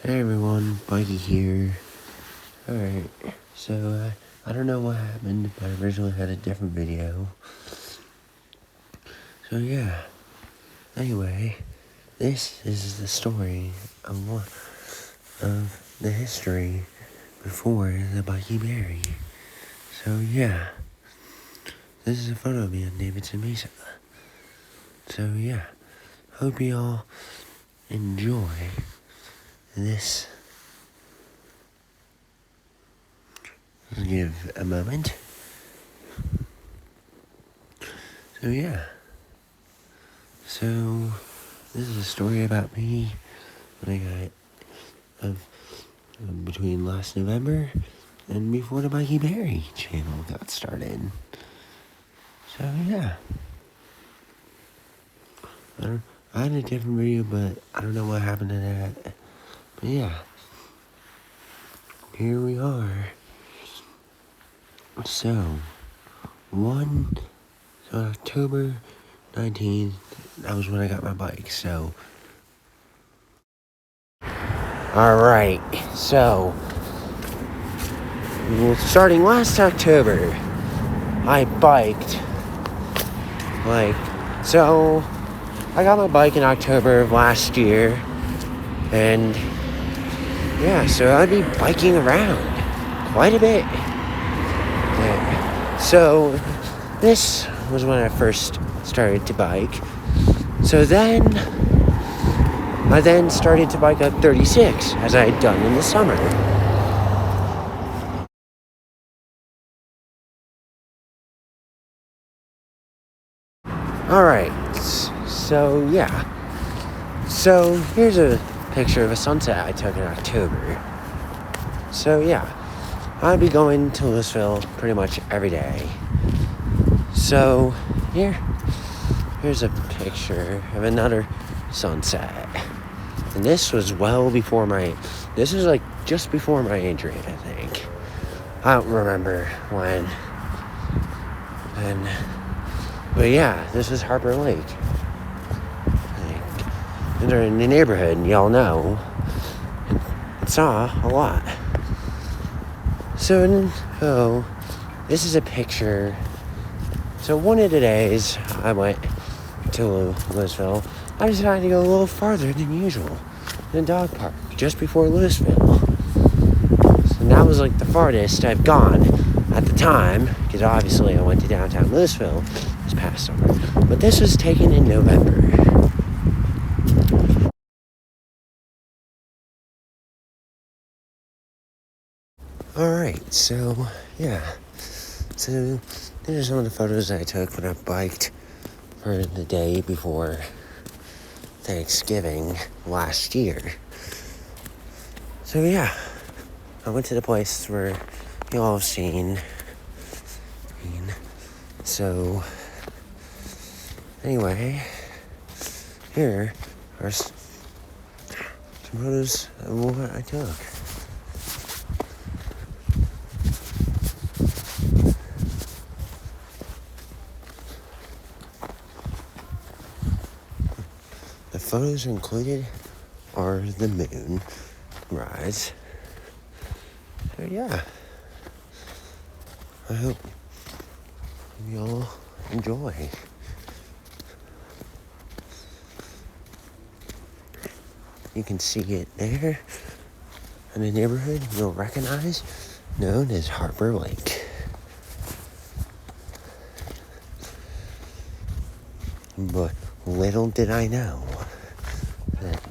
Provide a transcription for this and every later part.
Hey everyone, Bikey here. Alright, so I don't know what happened, but I originally had a different video. So yeah, anyway, this is the story of the history before the Bikey Berry. So yeah, this is a photo of me on Davidson Mesa. So yeah, hope you all enjoy this. Give a moment. So yeah. So this is a story about me when I got between last November and before the Bikey Berry channel got started. So yeah. I had a different video, but I don't know what happened to that. But yeah. Here we are. So October 19th, that was when I got my bike, so. Alright, so. Starting last October, I biked. So. I got my bike in October of last year. And. Yeah, so I'd be biking around quite a bit. Yeah. So, this was when I first started to bike. So then, I then started to bike up 36, as I had done in the summer. Alright, so yeah. So, here's a picture of a sunset I took in October. So yeah, I'd be going to Louisville pretty much every day. So, here's a picture of another sunset. And this was this was like just before my injury, I think. I don't remember when. But yeah, this is Harper Lake. They're in the neighborhood, y'all know. And I saw a lot. So, this is a picture. So one of the days I went to Louisville, I decided to go a little farther than usual in a dog park just before Louisville. So that was like the farthest I've gone at the time, because obviously I went to downtown Louisville this past summer. But this was taken in November. Alright, so yeah. So these are some of the photos I took when I biked for the day before Thanksgiving last year. So yeah, I went to the place where you all have seen. So anyway, here are some photos of what I took. The photos included are the moon rise. So yeah, I hope you all enjoy. You can see it there in the neighborhood you'll recognize, known as Harper Lake. But little did I know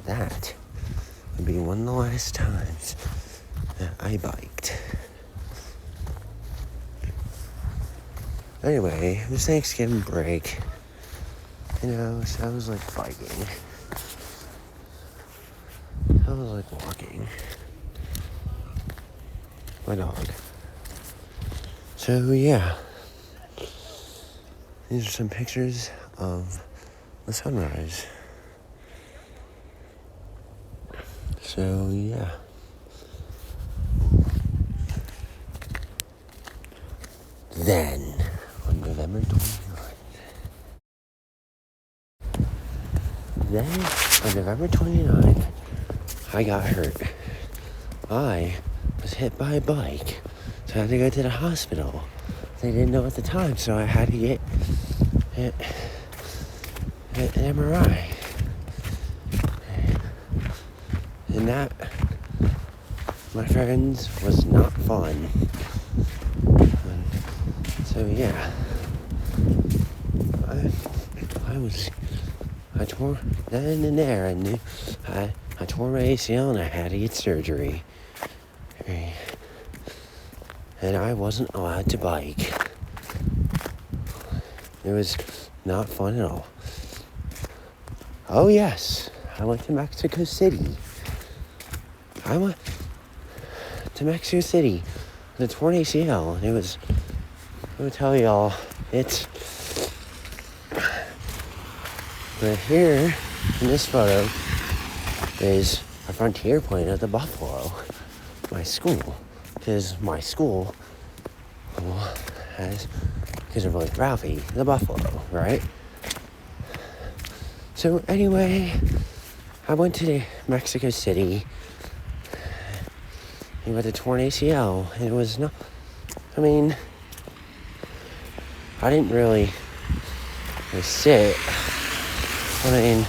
that would be one of the last times that I biked. Anyway, it was Thanksgiving break, so I was like biking. I was like walking my dog. So yeah, these are some pictures of the sunrise. So yeah. Then, on November 29th, I got hurt. I was hit by a bike. So I had to go to the hospital. They didn't know at the time, so I had to get an MRI. And that, my friends, was not fun. So yeah, I tore then and there. I knew I tore my ACL and I had to get surgery. And I wasn't allowed to bike. It was not fun at all. Oh yes, I went to Mexico City. I went to Mexico City with a torn ACL, and it was, I'm gonna tell y'all, but here in this photo is a Frontier plane at the Buffalo, my school, because my school has, because of like Ralphie, the Buffalo, right? So anyway, I went to Mexico City with a torn ACL. It was not, I mean, I didn't really sit. I mean,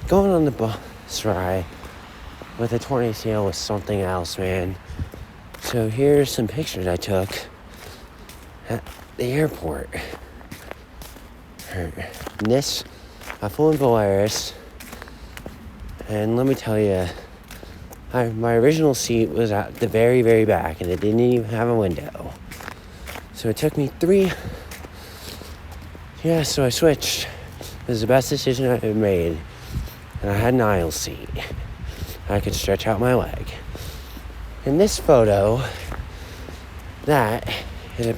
going on the bus ride with a torn ACL was something else, man. So here's some pictures I took at the airport. This, I flew in Polaris, and let me tell you, my original seat was at the very, very back, and it didn't even have a window. So it took me so I switched. It was the best decision I ever made. And I had an aisle seat. I could stretch out my leg. In this photo, that is a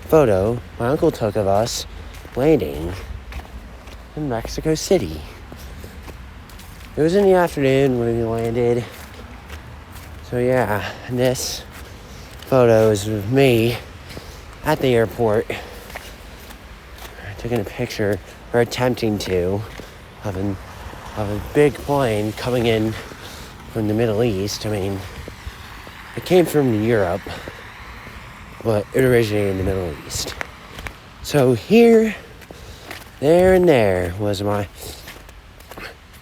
photo my uncle took of us landing in Mexico City. It was in the afternoon when we landed. So yeah, and this photo is of me at the airport, taking a picture, or attempting to, of a big plane coming in from the Middle East. I mean, it came from Europe, but it originated in the Middle East. So here, there, and there was I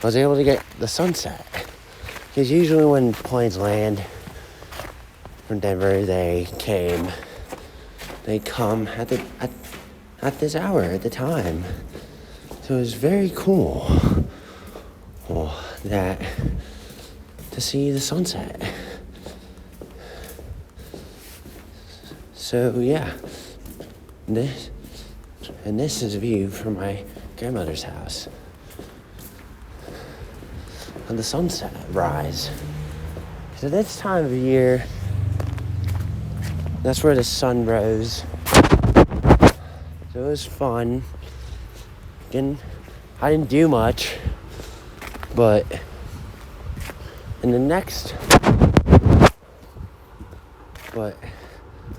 was able to get the sunset. Because usually when planes land from Denver, they come at this hour, at the time. So it was very cool to see the sunset. So yeah, this is a view from my grandmother's house. On the sunset rise. So this time of year, that's where the sun rose. So it was fun. I didn't do much, but I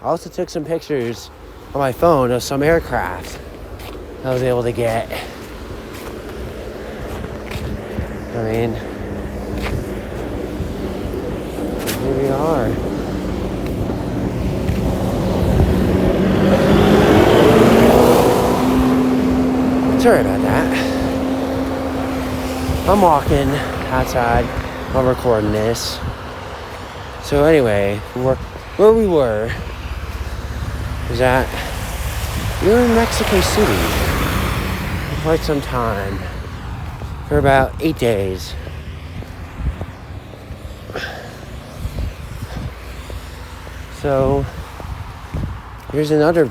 also took some pictures on my phone of some aircraft I was able to get. I mean, here we are. Sorry about that. I'm walking outside while recording this. So anyway, where we were was at, we were in Mexico City for quite some time, for about 8 days. So here's another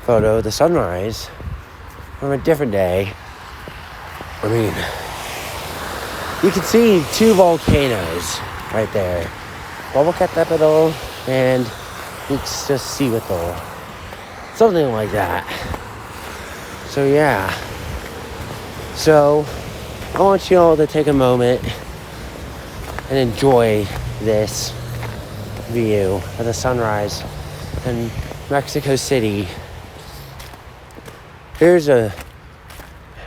photo, the sunrise from a different day. I mean, you can see two volcanoes right there, Popocatépetl and Ixtaccíhuatl, something like that. So yeah, so I want you all to take a moment and enjoy this view of the sunrise in Mexico City. Here's an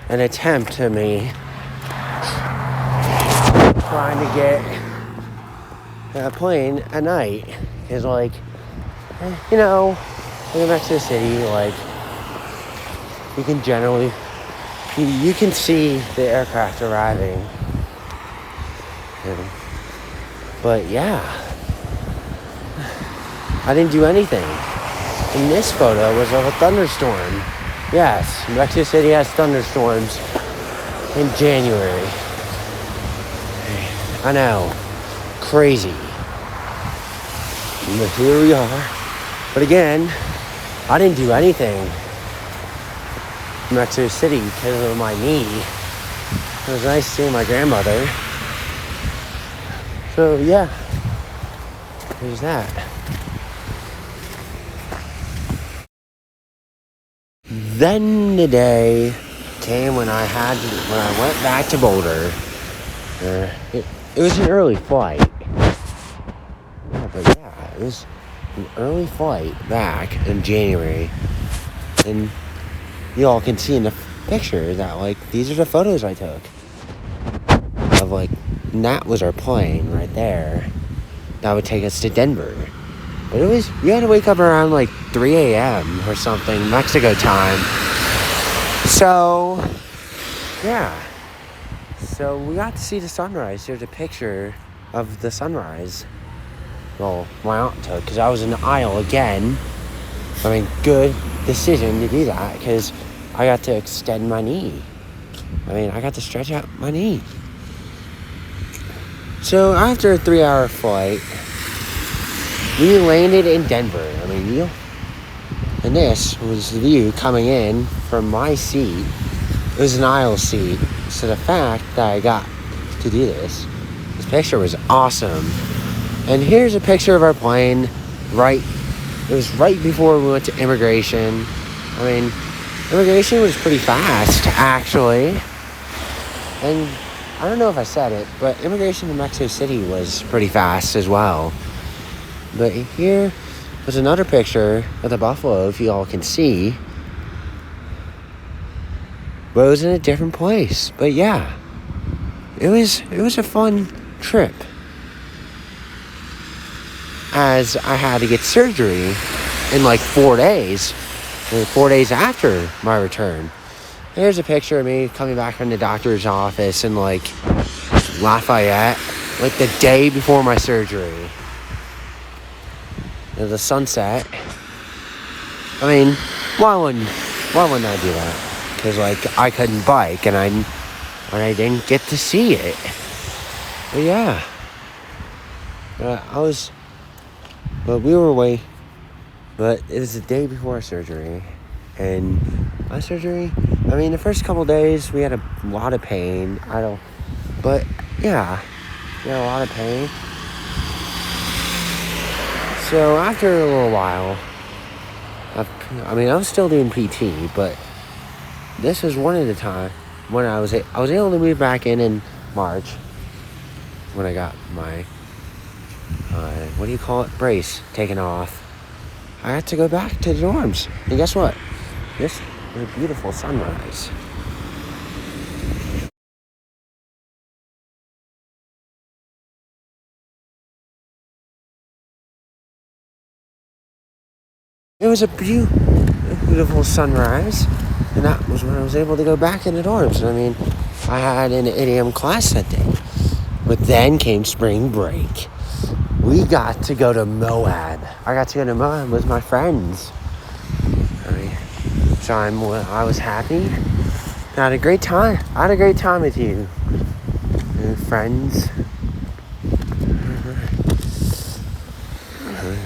attempt to me trying to get plane at night. Because, like, you know, in Mexico City, like, you can generally, you can see the aircraft arriving. But, yeah, I didn't do anything. And this photo was of a thunderstorm. Yes, Mexico City has thunderstorms in January. I know, crazy. But here we are. But again, I didn't do anything in Mexico City because of my knee. It was nice seeing my grandmother. So yeah, there's that. Then the day came when I went back to Boulder. It was an early flight. Yeah, but yeah, it was an early flight back in January. And you all can see in the picture that, like, these are the photos I took. Of, like, and that was our plane right there. That would take us to Denver. But you had to wake up around, like, 3 a.m. or something, Mexico time. So, yeah. So we got to see the sunrise. Here's a picture of the sunrise. Well, my aunt took, because I was in the aisle again. I mean, good decision to do that, because I got to extend my knee. I mean, I got to stretch out my knee. So after a 3-hour flight, we landed in Denver. I mean, and this was the view coming in from my seat. It was an aisle seat. So the fact that I got to do this picture was awesome. And here's a picture of our plane. It was right before we went to immigration. I mean, immigration was pretty fast, actually. And I don't know if I said it, but immigration in Mexico City was pretty fast as well. But here was another picture of the buffalo, if you all can see. But it was in a different place. But yeah, it was a fun trip. As I had to get surgery in like 4 days. 4 days after my return. Here's a picture of me coming back from the doctor's office in like Lafayette, like the day before my surgery. The sunset. I mean, why wouldn't I do that? Because like I couldn't bike and I didn't get to see it. But yeah, but we were away. But it was the day before surgery, and my surgery. I mean, the first couple days we had a lot of pain. But yeah, we had a lot of pain. So after a little while, I was still doing PT, but this was one of the time when I was able to move back in March when I got my brace taken off. I had to go back to the dorms, and guess what? This was a beautiful sunrise. It was a beautiful sunrise, and that was when I was able to go back in the dorms. I mean, I had an idiom class that day, but then came spring break. We got to go to Moab. I got to go to Moab with my friends. So I was happy. I had a great time. I had a great time with you, friends.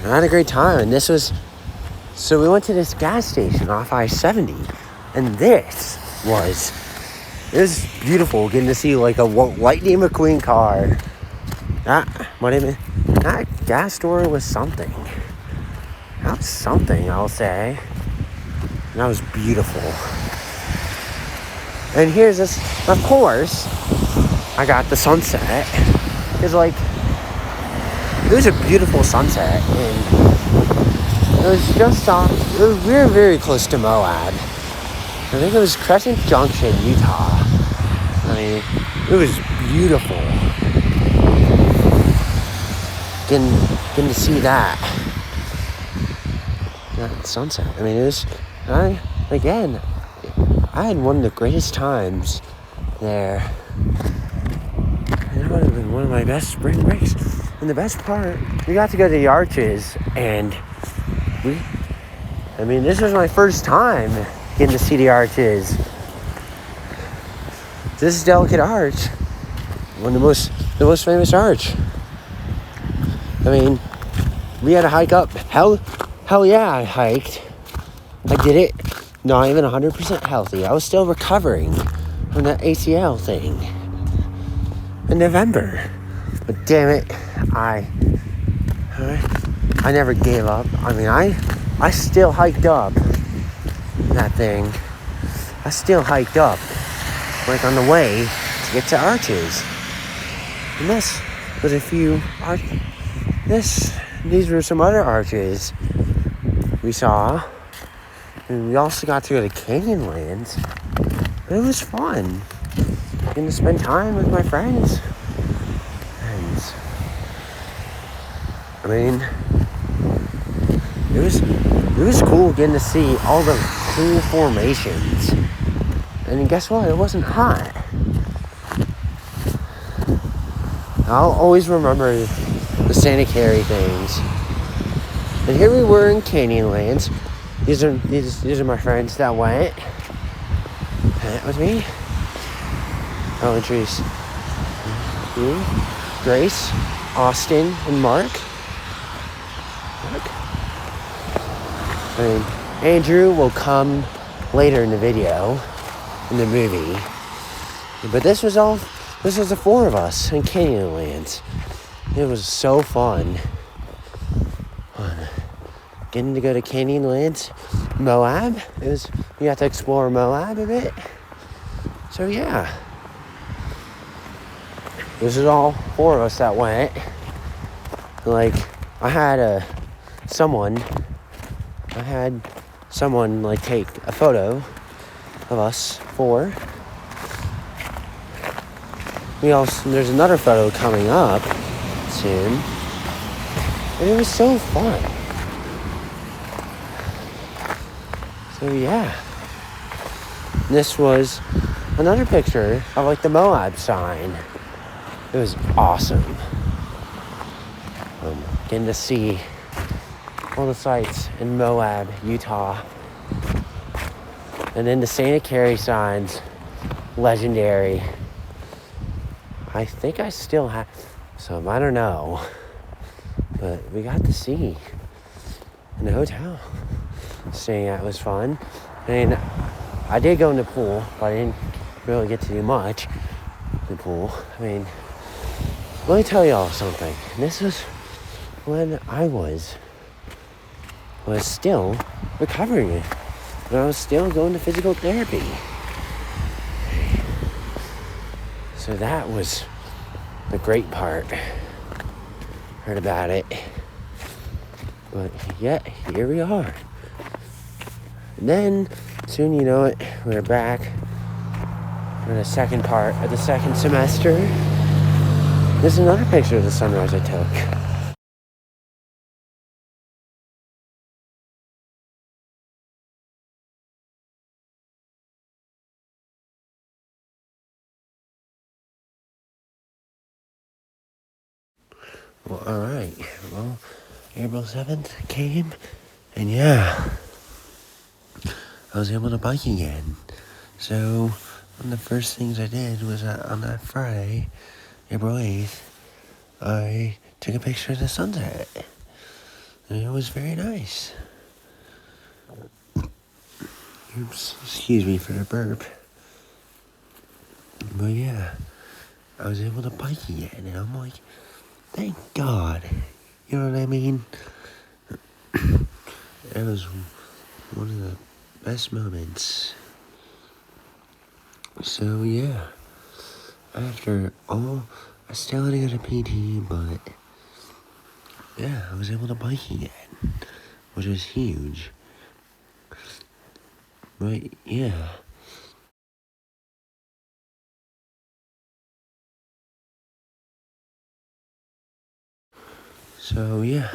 I had a great time, and so we went to this gas station off I-70, and it was beautiful getting to see like a Lightning McQueen car. That gas store was something. That was something, I'll say. And that was beautiful. And here's this, of course, I got the sunset. It's like, it was a beautiful sunset, and it was just we were very close to Moab. I think it was Crescent Junction, Utah. I mean, it was beautiful. getting to see that sunset. I mean, I had one of the greatest times there. It would have been one of my best spring breaks. And the best part, we got to go to the Arches, and this was my first time getting to see the Arches. This is Delicate Arch, one of the most famous arch. I mean, we had to hike up. Hell yeah, I hiked. I did it. Not even 100% healthy. I was still recovering from that ACL thing in November. But damn it, I never gave up. I mean, I still hiked up that thing. I still hiked up, like on the way to get to Arches. And this was a few these were some other arches we saw. And we also got to go to Canyonlands. It was fun. Getting to spend time with my friends. And I mean, it was cool getting to see all the cool formations. And guess what? It wasn't hot. I'll always remember the Santa Carey things. And here we were in Canyonlands. These are my friends that went with me. I'll introduce you, Grace, Austin, and Mark. I mean, Andrew will come later in the video, in the movie. But this was the four of us in Canyonlands. It was so fun. Getting to go to Canyonlands, Moab. We got to explore Moab a bit. So yeah. This is all four of us that went. Like, I had someone like take a photo of us four. There's another photo coming up soon. And it was so fun. So yeah. This was another picture of like the Moab sign. It was awesome. Getting to see all the sights in Moab, Utah. And then the Santa Carey signs, legendary. I think I still have some, I don't know. But we got to see in the hotel staying at was fun. I mean, I did go in the pool, but I didn't really get to do much in the pool. I mean, let me tell y'all something. This was when I was still recovering. When I was still going to physical therapy. So that was the great part. Heard about it. But yet, here we are. And then, soon you know it, we're back for the second part of the second semester. This is another picture of the sunrise I took. Well, alright. Well, April 7th came, and yeah, I was able to bike again. So, one of the first things I did was on that Friday, April 8th, I took a picture of the sunset. And it was very nice. Oops, excuse me for the burp. But yeah, I was able to bike again, and I'm like, thank God. You know what I mean? It was one of the best moments. So yeah, after all, I still had to go to PT, but yeah, I was able to bike again, which was huge. But yeah. So yeah,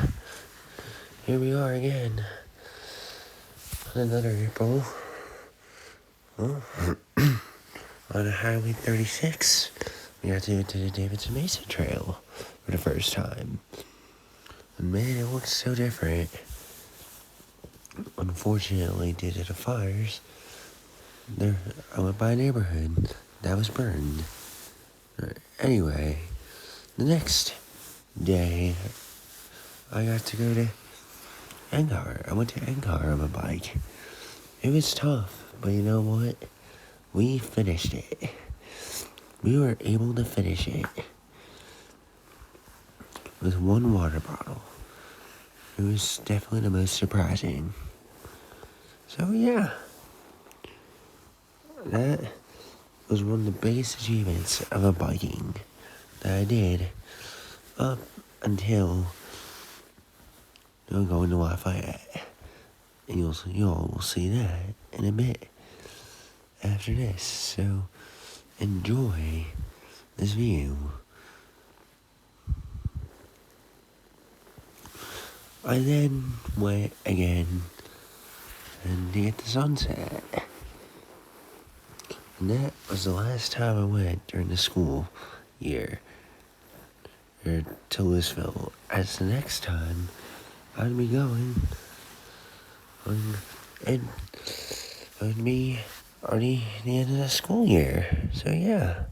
here we are again on another April. Well, on Highway 36, we got to go to the Davidson Mesa Trail for the first time. And man, it looks so different. Unfortunately, due to the fires, I went by a neighborhood that was burned. Anyway, the next day, I got to go to Engar. I went to Engar on my bike. It was tough, but you know what? We finished it. We were able to finish it with one water bottle. It was definitely the most surprising. So yeah, that was one of the biggest achievements of a biking that I did up until going to Lafayette. And you'll will see that in a bit after this. So enjoy this view. I then went again and to get the sunset. And that was the last time I went during the school year or to Louisville. As the next time I'd be going and it would be already the end of the school year. So yeah.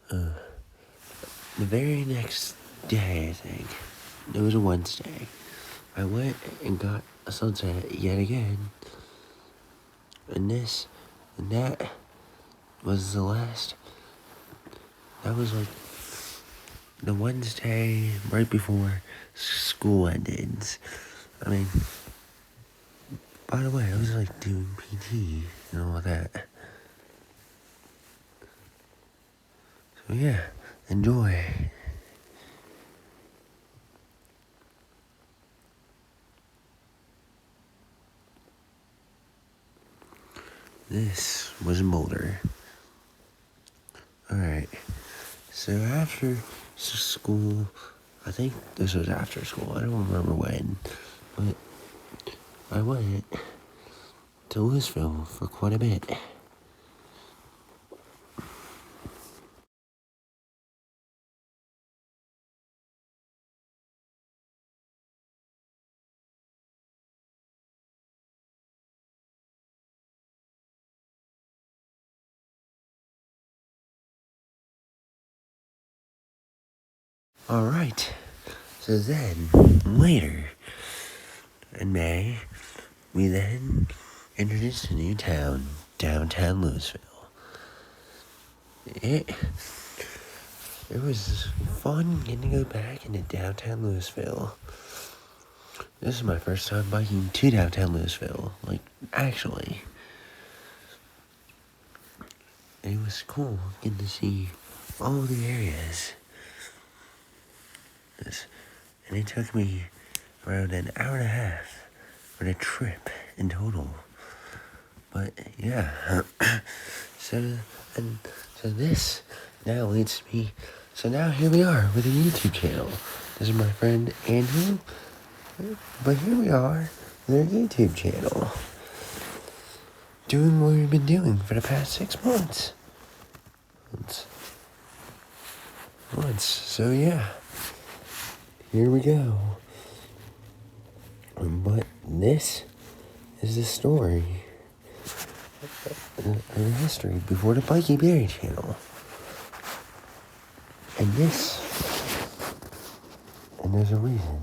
The very next day, I think, it was a Wednesday, I went and got a sunset yet again. And that was the last, that was like the Wednesday right before school ended. I mean, by the way, I was like doing PT and all that. So yeah, enjoy. This was in Boulder. Alright, so after school, I think this was after school, I don't remember when, but I went to Louisville for quite a bit. Alright, so then, later, in May, we then introduced a new town, downtown Louisville. It was fun getting to go back into downtown Louisville. This is my first time biking to downtown Louisville, like, actually. And it was cool getting to see all the areas. And it took me around an hour and a half for the trip in total. But yeah, so this now leads me. So now here we are with a YouTube channel. This is my friend Andrew, but here we are with our YouTube channel, doing what we've been doing for the past 6 months. So yeah, here we go. But this is the story of the history before the Bikey Berry channel. And there's a reason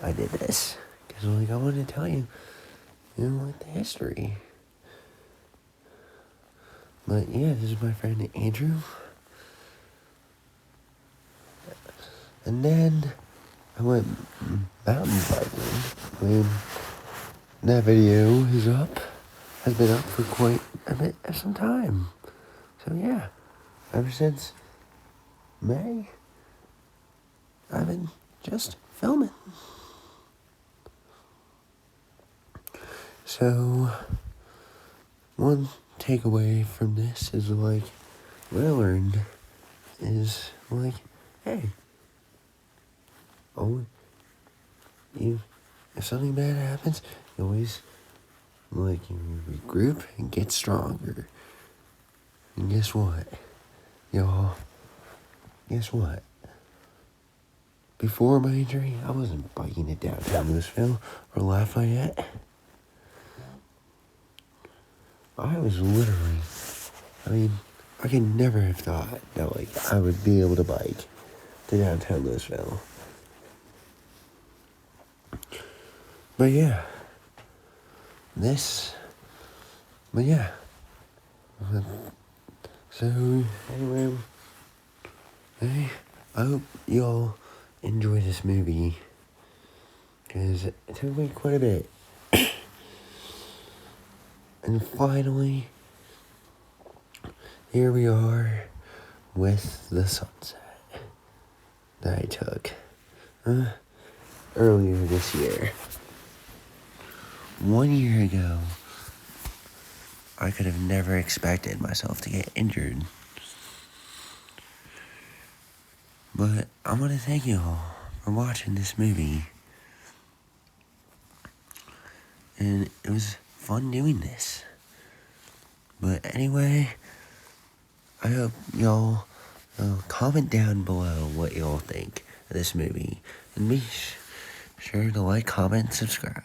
I did this. Because like I wanted to tell you, like the history. But yeah, this is my friend Andrew. And then I went mountain biking when that video is up. Has been up for quite a bit of some time. So yeah, ever since May, I've been just filming. So one takeaway from this is like what I learned is like, hey, oh, you, if something bad happens, you always, like, you regroup and get stronger. And guess what, y'all? Guess what? Before my injury, I wasn't biking it downtown Louisville or Lafayette. I was literally, I could never have thought that, like, I would be able to bike to downtown Louisville. But yeah, but yeah. So, anyway, hey, I hope y'all enjoy this movie, because it took me quite a bit. And finally, here we are with the sunset that I took earlier this year. 1 year ago, I could have never expected myself to get injured. But I want to thank you all for watching this movie. And it was fun doing this. But anyway, I hope y'all comment down below what y'all think of this movie. And be sure to like, comment, and subscribe.